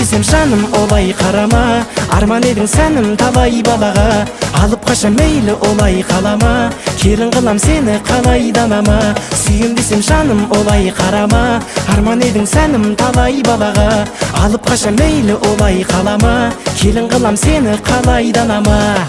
десем жаным олай қарама, арман едің сәнім талай балаға. Алып қаша мейлі олай қалама, келін қылам сені қалайдан ама. Сүйем десем жаным олай қарама, арман едің сәнім талай балаға. Алып қаша мейлі олай қалама, келін қылам сені қалайдан ама.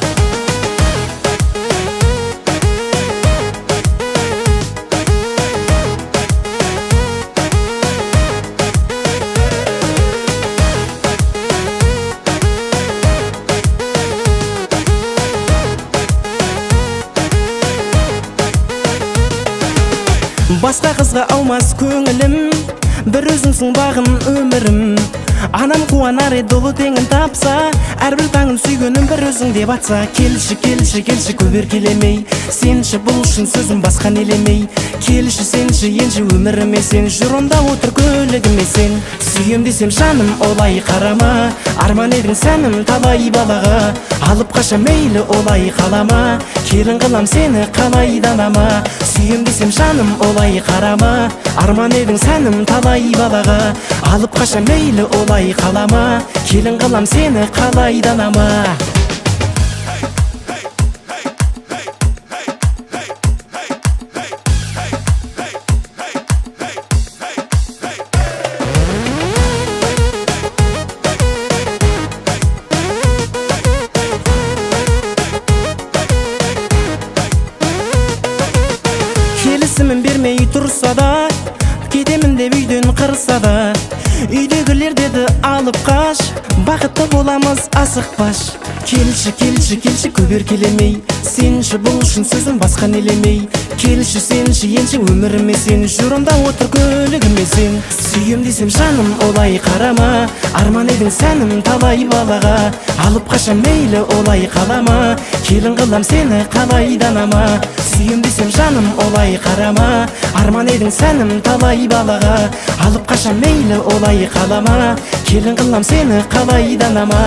Басқа қызға аумас көңілім, бір өзіңсің бағым өмірім. Анам қуанар еді ұлы теңін тапса, әрбір таңын сүйгенім бір өзің деп атса. Келші, келші, келші көбер келемей, сенші бұл үшін сөзім басқа нелемей. Келші, сенші, енші өміріме сен, жүр онда отыр көлігіме сен. Сүйем десем жаным олай қарама, арман едің сәнім талай балаға. Алып қаша мейлі олай қалама, келін қылам сені қалайдан ама. Сүйем десем жаным олай қарама, арман едің сәнім талай балаға. Алып қаша мейлі олай қалама, келін қылам сені қалайдан ама. Келісімін бермей тұрса да, кетемін деп үйден қырса да. Үйдегілер деді алып қаш, бақытты боламыз асықпаш. Келші, келші, келші көбер келемей, сенші бұл үшін сөзім басқа нелемей. Келші, сенші, енші өміріме сен, жүр онда отыр көлігіме сен. Сүйем десем жаным олай қарама, арман едің сәнім талай балаға. Алып қаша мейлі олай қалама, келін қылам сені қалайдан ама. Сүйем десем жаным олай қарама, арман едің сәнім талай балаға. Алып қаша мейлі олай қалама, келін қылам сені қалайдан ама.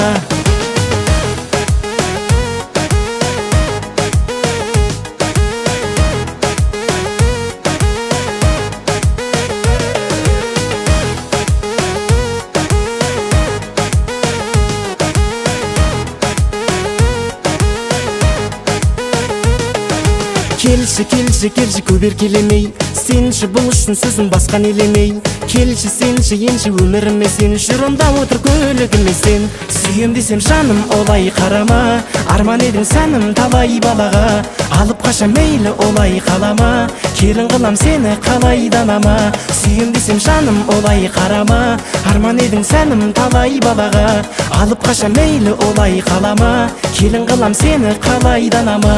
Келші, келші, келші көбер келемей, сенші бұл үшін сөзім басқа нелемей. Келші, сенші, енші өміріме сен, жүр онда отыр көлігіме сен. Сүйем десем жаным олай қарама, арман едің сәнім талай балаға. Алып қаша мейлі олай қалама, келін қылам сені қалайдан ама. Сүйем десем жаным олай қарама, арман едің сәнім талай балаға. Алып қаша мейлі олай қалама, келін қылам сені қалайдан ама.